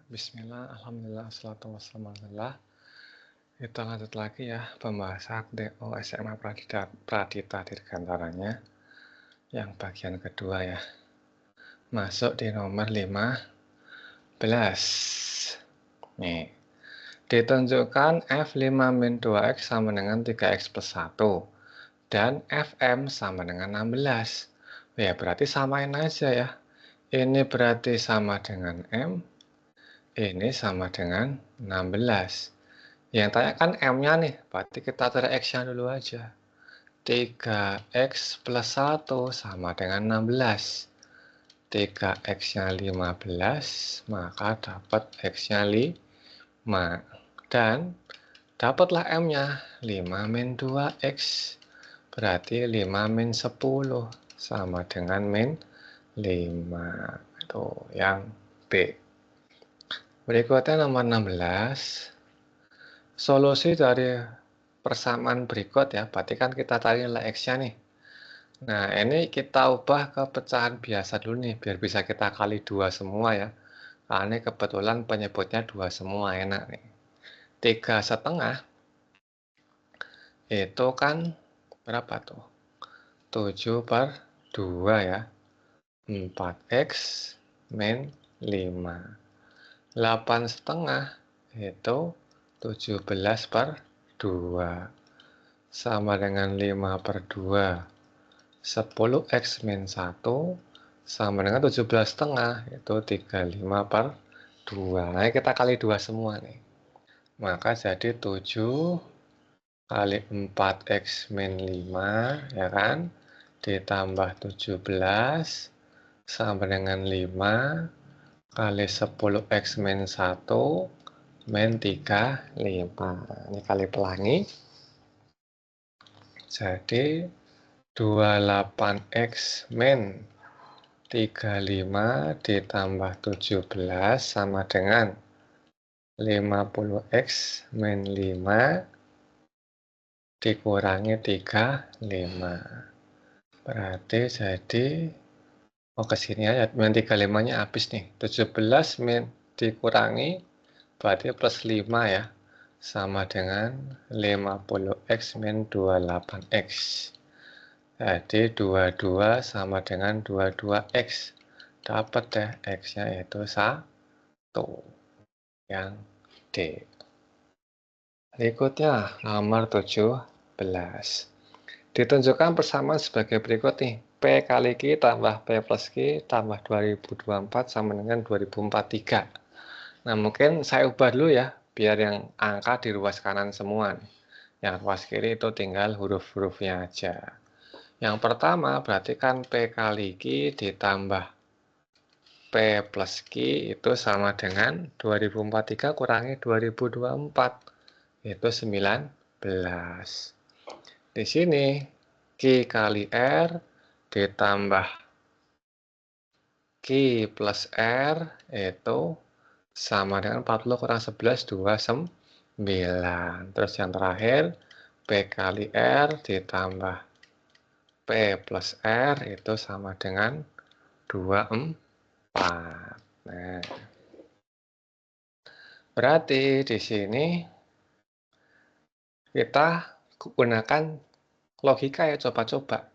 Bismillah, alhamdulillah, assalatu wassalamu ala rasulillah. Kita lanjut lagi ya pembahasan DO SMA Pradita Dirgantaranya yang bagian kedua ya. Masuk di nomor 15. Nih, ditunjukkan F5-2X sama dengan 3X plus 1 dan Fm sama dengan 16. Ya, berarti samain aja ya. Ini berarti sama dengan M, ini sama dengan 16. Yang tanya kan M-nya nih, berarti kita cari X-nya dulu aja. 3X plus 1 sama dengan 16. 3X-nya 15, maka dapat X-nya 5. Dan dapatlah M-nya 5 min 2X. Berarti 5 min 10 sama dengan min 5. Tuh, yang B. Berikutnya nomor 16. Solusi dari persamaan berikut ya, berarti kan kita cari nilai X-nya nih. Nah, ini kita ubah ke pecahan biasa dulu nih, biar bisa kita kali 2 semua ya. Nah, ini kebetulan penyebutnya 2 semua, enak nih. 3,5 itu kan berapa tuh? 7/2 ya. 4X min 5. 8,5 itu 17/2 sama dengan 5/2. 10X min 1 sama dengan 17,5 itu 35/2. Nah, kita kali 2 semua nih. Maka jadi 7 kali 4X min 5 ya kan, ditambah 17 sama dengan 5 kali 10X min 1 min 35. Ini kali pelangi. Jadi 28X min 35 ditambah 17 sama dengan 50X min 5 dikurangi 35. Berarti jadi, ke sini aja, min 35-nya habis nih. 17 min dikurangi, berarti plus 5 ya. Sama dengan 50X min 28X. Jadi 22 sama dengan 22X. Dapat deh X-nya yaitu 1. Yang D. Berikutnya nomor 17. Ditunjukkan persamaan sebagai berikut nih. P kali Q tambah P plus Q tambah 2024 sama dengan 2043. Nah, mungkin saya ubah dulu ya, biar yang angka di ruas kanan semua nih. Yang ruas kiri itu tinggal huruf-hurufnya aja. Yang pertama berarti kan P kali Q ditambah P plus Q itu sama dengan 2043 kurangi 2024. Itu 19. Di sini Q kali R ditambah Q plus R itu sama dengan 40 kurang 11, 29. Terus yang terakhir, P kali R ditambah P plus R itu sama dengan 24. Nah, berarti di sini kita gunakan logika ya, coba-coba.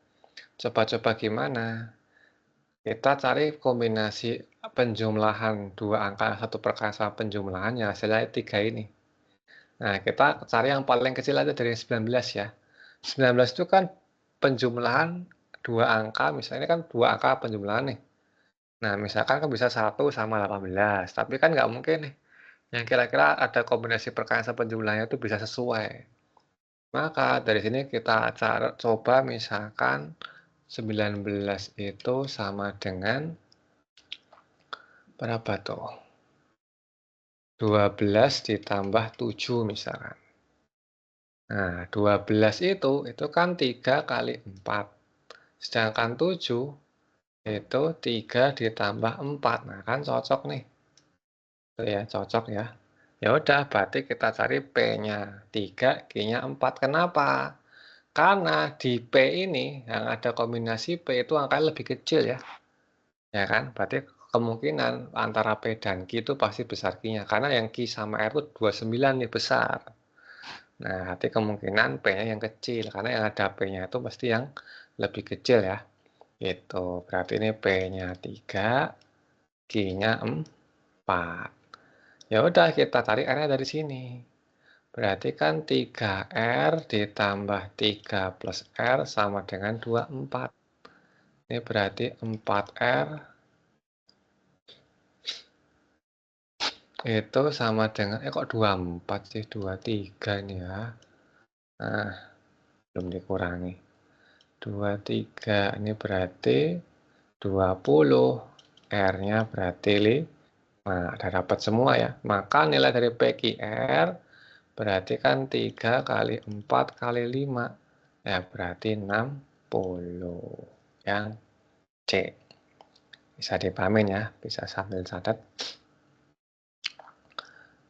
Coba-coba gimana? Kita cari kombinasi penjumlahan dua angka satu perkara sama penjumlahannya, hasilnya 3 ini. Nah, kita cari yang paling kecil aja dari 19 ya. 19 itu kan penjumlahan dua angka, misalnya kan dua angka penjumlahan nih. Nah, misalkan kan bisa 1 sama 18, tapi kan nggak mungkin nih. Yang kira-kira ada kombinasi perkara sama penjumlahannya itu bisa sesuai. Maka dari sini kita coba misalkan 19 itu sama dengan berapa tuh? 12 ditambah 7 misalkan. Nah, 12 itu kan 3 kali 4. Sedangkan 7 itu 3 ditambah 4. Nah, kan cocok nih. Tuh ya, cocok ya. Ya udah, berarti kita cari P-nya 3, Q-nya 4. Kenapa? Karena di P ini yang ada kombinasi P itu angkanya lebih kecil ya. Ya kan? Berarti kemungkinan antara P dan Q itu pasti besar Q-nya, karena yang Q sama R itu 29 nih, besar. Nah, nanti kemungkinan P-nya yang kecil, karena yang ada P-nya itu pasti yang lebih kecil ya. Itu berarti ini P-nya 3, Q-nya 4. Ya udah, kita tarik R-nya dari sini. Berarti kan 3R ditambah 3 plus R sama dengan 24. Ini berarti 4R itu sama dengan, kok 24 sih, 23 ini ya. Nah, belum dikurangi. 23 ini berarti 20. R-nya berarti 5. Ada dapat semua ya. Maka nilai dari PQR berarti kan 3 kali 4 kali 5. Ya, berarti 60. Yang C. Bisa dipahamin ya, bisa sambil catat.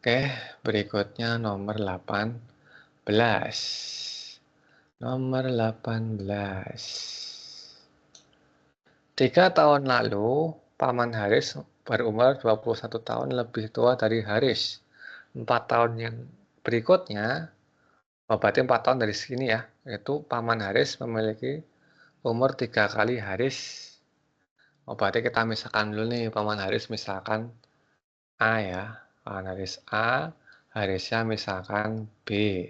Oke, berikutnya nomor 18. Nomor 18. 3 tahun lalu, Paman Haris berumur 21 tahun lebih tua dari Haris. 4 tahun yang berikutnya, berarti 4 tahun dari sini ya, itu Paman Haris memiliki umur 3 kali Haris. Berarti kita misalkan dulu nih, Paman Haris misalkan A ya. Paman Haris A, Harisnya misalkan B.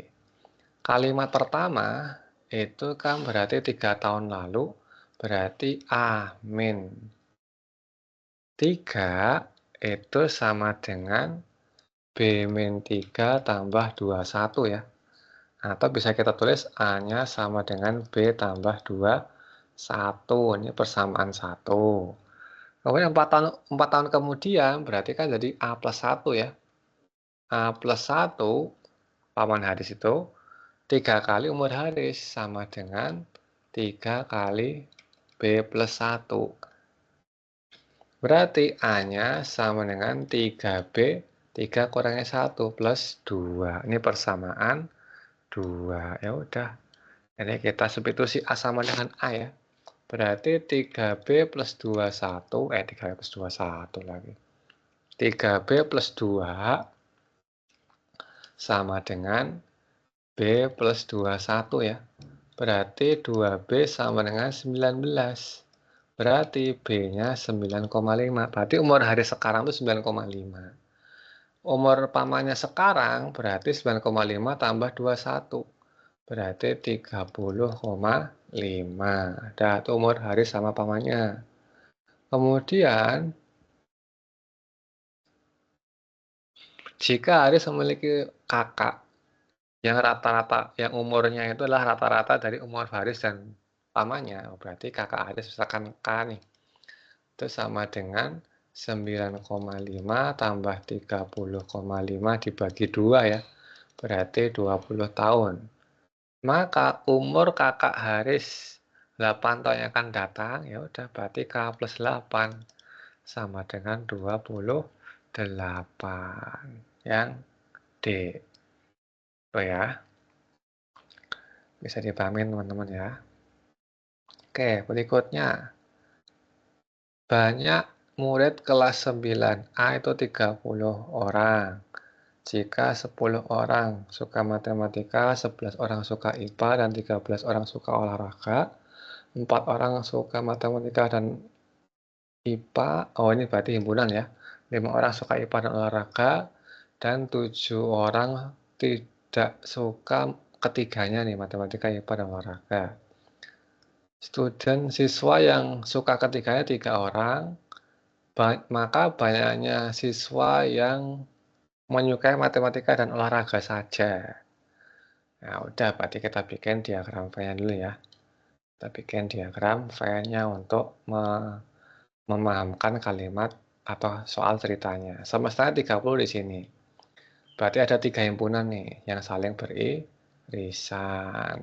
Kalimat pertama itu kan berarti 3 tahun lalu, berarti A min 3 itu sama dengan B min 3 tambah 21 ya. Atau bisa kita tulis A-nya sama dengan B tambah 21. Ini persamaan 1. Kemudian 4 tahun kemudian berarti kan jadi A plus 1 ya. A plus 1, Paman Haris itu 3 kali umur Haris sama dengan 3 kali B plus 1. Berarti A-nya sama dengan 3B, 3 kurangi 1 plus 2. Ini persamaan 2. Ya udah. Ini kita substitusi A sama dengan A ya. Berarti 3B plus 21, 3B plus 21 lagi. 3B plus 2 sama dengan B plus 21 ya. Berarti 2B sama dengan 19. Berarti B-nya 9,5. Berarti umur Haris sekarang itu 9,5. Umur pamannya sekarang berarti 9,5 tambah 21. Berarti 30,5. Dah, itu umur Haris sama pamannya. Kemudian, jika Haris memiliki kakak yang rata-rata, yang umurnya itu adalah rata-rata dari umur Haris dan pamannya, berarti kakak Haris misalkan K nih. Itu sama dengan 9,5 tambah 30,5 dibagi 2 ya. Berarti 20 tahun. Maka umur kakak Haris 8 tahun yang akan datang, ya udah berarti K plus 8 sama dengan 28. Yang D. Oh ya. Bisa dipahami teman-teman ya. Oke, berikutnya. Banyak murid kelas 9A itu 30 orang. Jika 10 orang suka matematika, 11 orang suka IPA, dan 13 orang suka olahraga, 4 orang suka matematika dan IPA, oh ini berarti himpunan ya, 5 orang suka IPA dan olahraga, dan 7 orang tidak suka ketiganya nih, matematika, IPA, dan olahraga. Siswa yang suka ketiganya 3 orang, maka banyaknya siswa yang menyukai matematika dan olahraga saja. Nah, udah, berarti kita bikin diagram V-nya dulu ya. Kita bikin diagram V-nya untuk memahamkan kalimat atau soal ceritanya. Semestanya 30 di sini. Berarti ada 3 himpunan nih yang saling beririsan.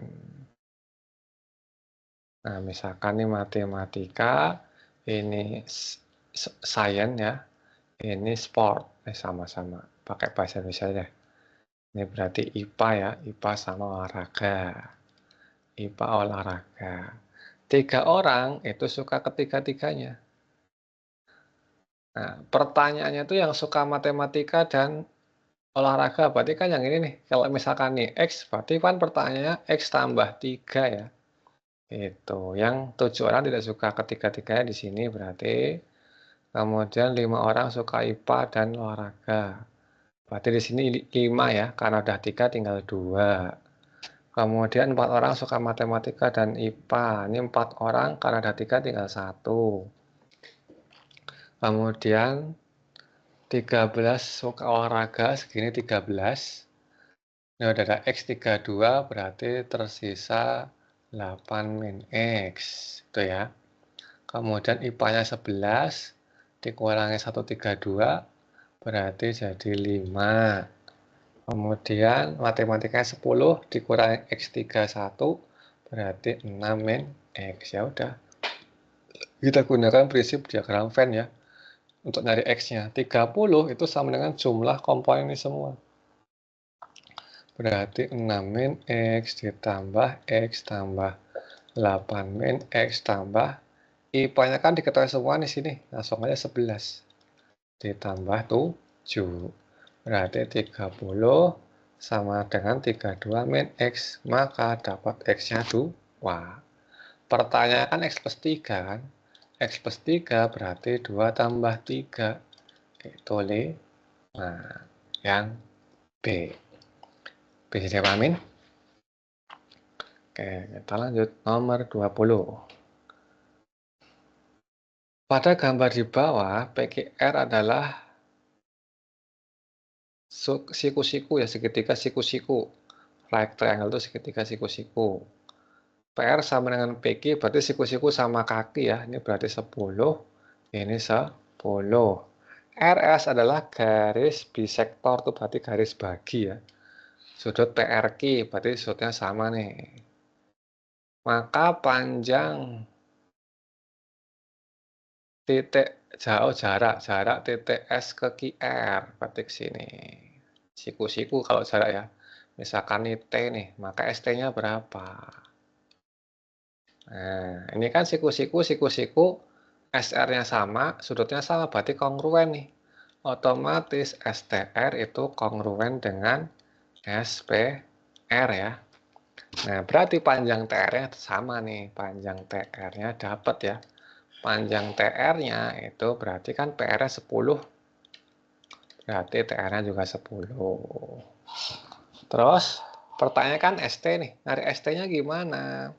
Nah, misalkan ini matematika, ini science ya, ini sport. Sama-sama. Pakai bahasa Indonesia deh. Ini berarti IPA ya, IPA sama olahraga. IPA olahraga. 3 orang itu suka ketiga-tiganya. Nah, pertanyaannya itu yang suka matematika dan olahraga, berarti kan yang ini nih. Kalau misalkan nih X, berarti kan pertanyaannya X tambah 3 ya. Itu. Yang 7 orang tidak suka ketiga-tiganya di sini berarti. Kemudian 5 orang suka IPA dan olahraga. Berarti di sini 5 ya, karena udah 3 tinggal 2. Kemudian 4 orang suka matematika dan IPA. Ini 4 orang, karena ada 3 tinggal 1. Kemudian 13 suka olahraga, segini 13. Nah, udah ada X32, berarti tersisa 8 min X. Itu ya. Kemudian IPA-nya 11, dikurangi 132, berarti jadi 5. Kemudian matematikanya 10 dikurangi X31 berarti 6 min X. Ya udah. Kita gunakan prinsip diagram Venn ya. Untuk nyari X-nya. 30 itu sama dengan jumlah komponen ini semua. Berarti 6 min X ditambah X tambah 8 min X tambah IPA-nya kan diketahui semua di sini. Langsung aja 11. Ditambah 7. Berarti 30 sama dengan 32 min X. Maka dapat X-nya 2. Pertanyaan kan X plus 3 kan. X plus 3 berarti 2 tambah 3. Itu 5. Nah, yang B. Bisa dipahamin? Oke, kita lanjut. Nomor 20. Pada gambar di bawah, PQR adalah siku-siku ya, segitiga siku-siku. Right triangle itu segitiga siku-siku. PR sama dengan PQ, berarti siku-siku sama kaki ya. Ini berarti 10, ini 10. RS adalah garis bisektor, itu berarti garis bagi ya. Sudut PRQ, berarti sudutnya sama nih. Maka panjang titik jauh jarak titik S ke QR, berarti ke sini. Siku-siku kalau jarak ya. Misalkan ini T nih, maka ST-nya berapa? Nah, ini kan siku-siku, SR-nya sama, sudutnya sama, berarti kongruen nih. Otomatis STR itu kongruen dengan SPR ya. Nah, berarti panjang TR-nya sama nih. Panjang TR-nya dapat ya. Panjang TR-nya itu berarti kan PR-nya 10. Berarti TR-nya juga 10. Terus, pertanyaan kan ST nih. Nyari ST-nya gimana?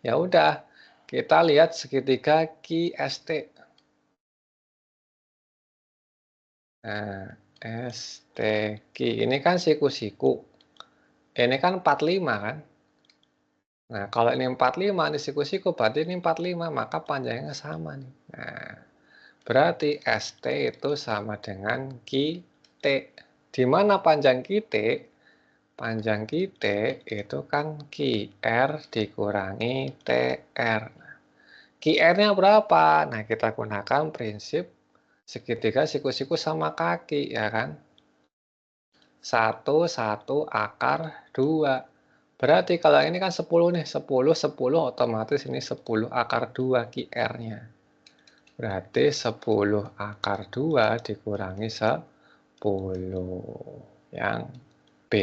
Ya udah, kita lihat segitiga QST. Nah, STQ ini kan siku-siku. Ini kan 45 kan? Nah, kalau ini 45 ini siku-siku, berarti ini 45, maka panjangnya sama nih. Nah, berarti ST itu sama dengan QT. Di mana panjang QT? Panjang QT itu kan QR dikurangi TR. QR-nya berapa? Nah, kita gunakan prinsip segitiga siku-siku sama kaki, ya kan? 1, 1 akar 2. Berarti kalau ini kan 10 nih, 10, 10 otomatis ini 10 akar 2 QR-nya. Berarti 10 akar 2 dikurangi 10. Yang B.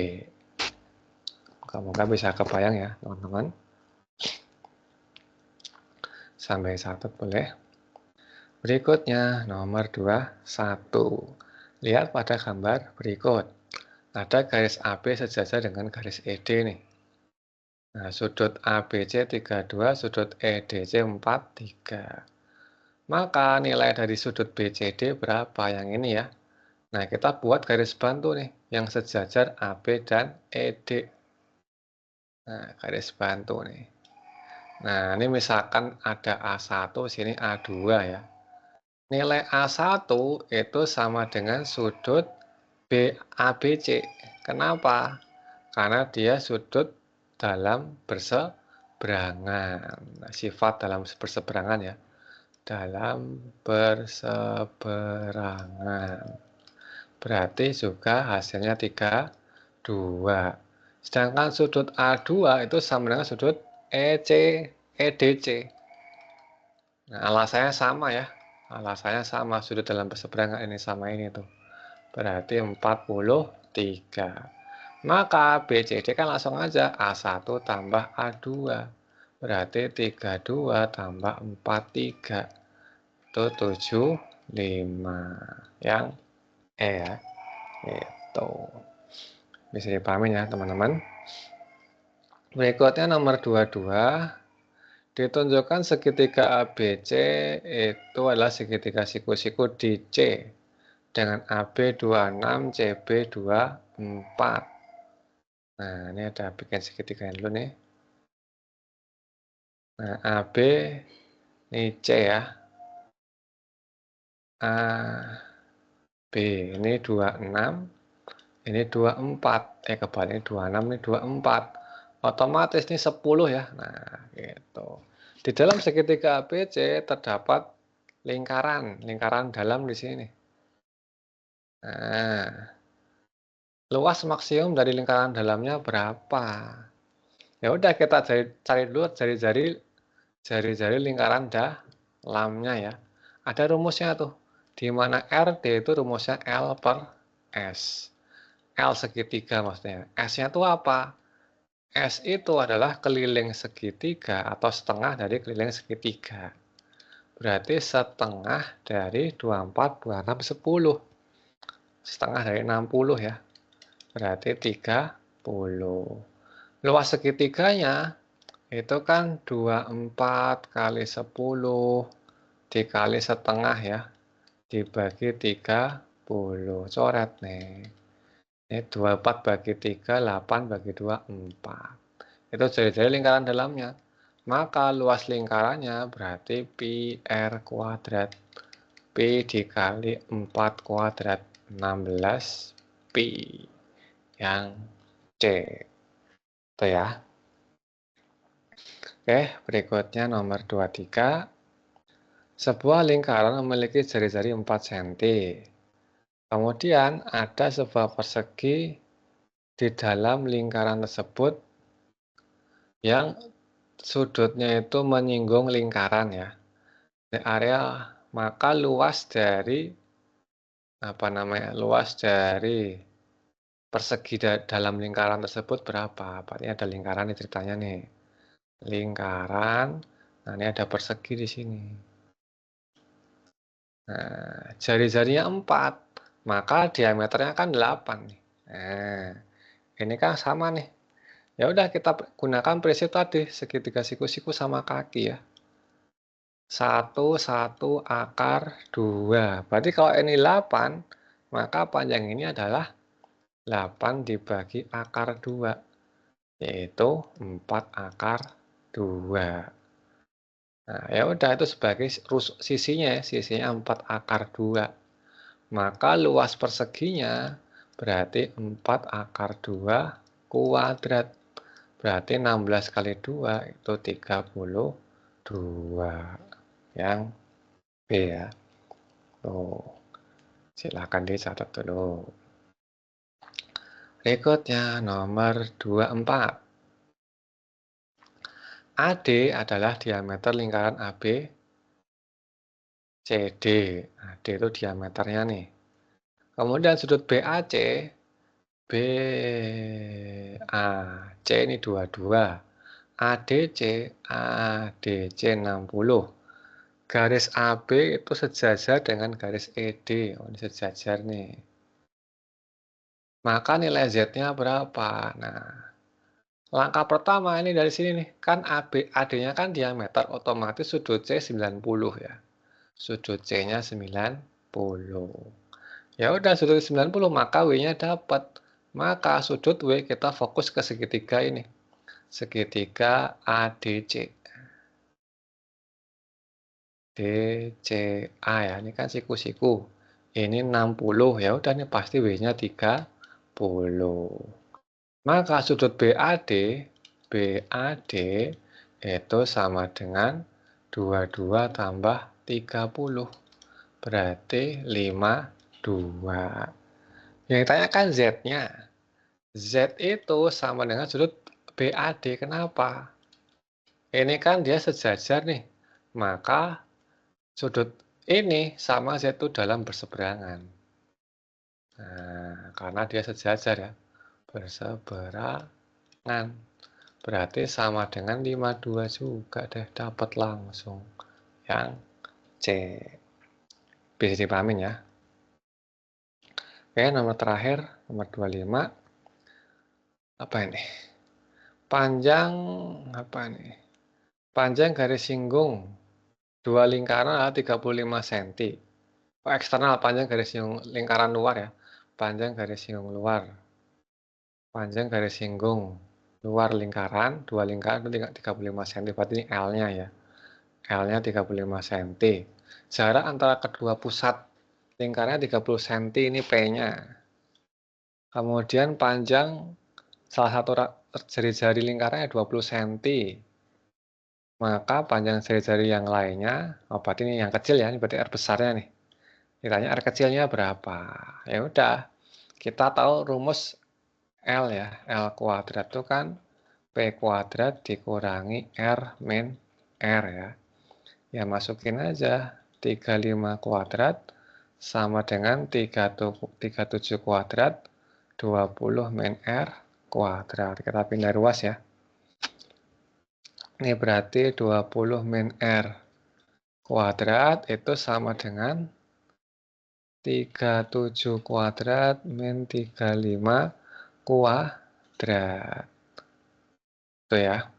Moga-moga bisa kebayang ya, teman-teman. Sampai catat boleh. Berikutnya nomor 21. Lihat pada gambar berikut. Ada garis AB sejajar dengan garis ED nih. Nah, sudut ABC 32, sudut EDC 43. Maka nilai dari sudut BCD berapa? Yang ini ya. Nah, kita buat garis bantu nih, yang sejajar AB dan ED. Nah, garis bantu nih. Nah, ini misalkan ada A1, sini A2 ya. Nilai A1 itu sama dengan sudut ABC. Kenapa? Karena dia sudut dalam berseberangan. Nah, sifat dalam berseberangan ya. Dalam berseberangan. Berarti juga hasilnya 32. Sedangkan sudut A2 itu sama dengan sudut EDC. Nah, alasannya sama ya. Alasannya sama, sudut dalam berseberangan ini sama ini tuh. Berarti 43. Maka BCD kan langsung aja A1 tambah A2. Berarti 32 tambah 43. Itu 75. Yang E ya. Itu. Bisa dipahami ya teman-teman. Berikutnya nomor 22. Ditunjukkan segitiga ABC itu adalah segitiga siku-siku di C dengan AB 26, CB 24. Nah, ini ada bikin segitiga dulu nih. Nah, AB ini C ya. AB ini 26, ini 24. Kebalik ini 26, ini 24. Otomatis ini 10 ya. Nah, gitu. Di dalam segitiga ABC terdapat lingkaran dalam di sini. Nah, luas maksimum dari lingkaran dalamnya berapa? Ya udah kita cari dulu jari-jari lingkaran dalamnya ya. Ada rumusnya tuh. Di mana RD itu rumusnya L per S. L segitiga maksudnya. S-nya itu apa? S itu adalah keliling segitiga atau setengah dari keliling segitiga. Berarti setengah dari 24, 26, 10. Setengah dari 60 ya. Berarti 30. Luas segitiganya itu kan 24 kali 10 dikali setengah ya. Dibagi 30. Coret nih. Ini 24 bagi 3, 8 bagi 2, 4. Itu jari-jari lingkaran dalamnya. Maka luas lingkarannya berarti pi r kuadrat. Pi dikali 4 kuadrat. 16 pi. Yang C. Itu ya. Oke, berikutnya nomor 23. Sebuah lingkaran memiliki jari-jari 4 cm. Kemudian ada sebuah persegi di dalam lingkaran tersebut yang sudutnya itu menyinggung lingkaran ya. Di area maka luas dari persegi dalam lingkaran tersebut berapa? Berarti ada lingkaran nih ceritanya nih. Lingkaran. Nah, ini ada persegi di sini. Nah, jari-jarinya 4, maka diameternya kan 8 nih. Nah, ini kan sama nih. Ya udah kita gunakan prinsip tadi, segitiga siku-siku sama kaki ya. 1, 1 akar 2. Berarti kalau ini 8, maka panjang ini adalah 8 dibagi akar 2, yaitu 4 akar 2. Nah, ya udah itu sebagai sisinya 4 akar 2. Maka luas perseginya berarti 4 akar 2 kuadrat. Berarti 16 kali 2 itu 32. Yang B ya. Tuh. Silahkan dicatat dulu. Berikutnya nomor 24. AD adalah diameter lingkaran AB CD. AD itu diameternya nih. Kemudian sudut BAC BAC ini 22. ADC 60. Garis AB itu sejajar dengan garis ED. Oh, ini sejajar nih. Maka nilai Z-nya berapa? Nah, langkah pertama ini dari sini nih. Kan AD-nya kan diameter, otomatis sudut C 90 ya. Sudut C-nya 90. Ya udah sudut 90, maka W-nya dapat. Maka sudut W kita fokus ke segitiga ini. Segitiga ADC. DCA ya, ini kan siku-siku. Ini 60, ya udah ini pasti W-nya 30. Maka sudut BAD itu sama dengan 22 tambah 30. Berarti 52. Yang ditanyakan Z-nya. Z itu sama dengan sudut BAD. Kenapa? Ini kan dia sejajar nih. Maka sudut Ini sama Z dalam berseberangan. Nah, karena dia sejajar ya, berseberangan. Berarti sama dengan 52 juga deh, dapat langsung yang C. Bisa dipahamin ya. Oke, nomor terakhir, nomor 25. Apa ini? Panjang, apa ini? Panjang garis singgung dua lingkaran adalah 35 cm. Oh, eksternal, panjang garis singgung lingkaran luar ya. Panjang garis singgung luar. Panjang garis singgung luar lingkaran, dua lingkaran itu 35 cm. Berarti ini L-nya ya. L-nya 35 cm. Jarak antara kedua pusat lingkarannya 30 cm, ini P-nya. Kemudian panjang salah satu jari-jari lingkarannya 20 cm. Maka panjang jari-jari yang lainnya, oh berarti ini yang kecil ya, ini berarti R besarnya nih. Ditanya R kecilnya berapa? Ya udah, kita tahu rumus L ya. L kuadrat itu kan P kuadrat dikurangi R min R ya. Ya masukin aja 35 kuadrat sama dengan 37 kuadrat 20 min R kuadrat. Kita pindah ruas ya. Ini berarti 20 min R kuadrat itu sama dengan 37 kuadrat min 35 kuadrat. Itu ya.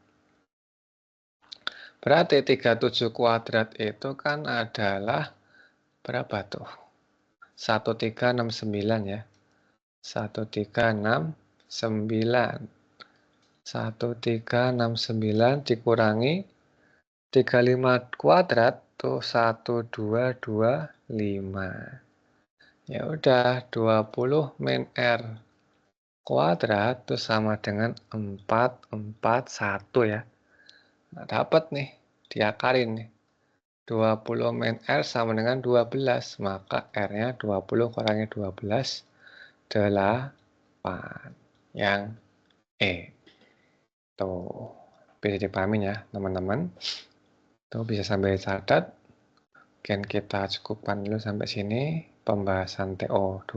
Berarti 37 kuadrat itu kan adalah berapa tuh? 1369 ya. 1369. 1369 dikurangi 35 kuadrat tuh 1225. Ya udah, 20 min R kuadrat itu sama dengan 441 ya. Nah, dapat nih, diakalin nih. 20 min R sama dengan 12, maka R-nya 20 kurangi 12, 8. Yang E. Tuh, bisa dipahami ya teman-teman. Tuh bisa sambil catat. Mungkin kita cukupkan dulu sampai sini pembahasan TO2.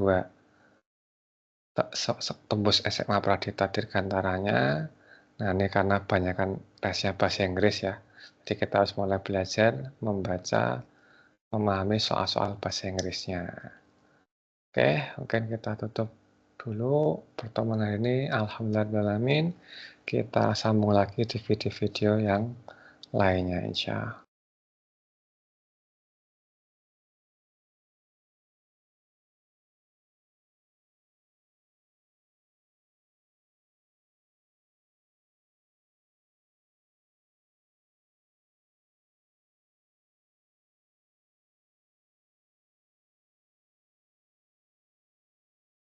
Tembus SMA Pradita Dirgantaranya. Nah, ini karena banyakkan tesnya bahasa Inggris ya. Jadi kita harus mulai belajar membaca, memahami soal-soal bahasa Inggrisnya. Oke, mungkin kita tutup dulu pertemuan hari ini. Alhamdulillahirrahmanirrahim. Kita sambung lagi di video-video yang lainnya insya Allah.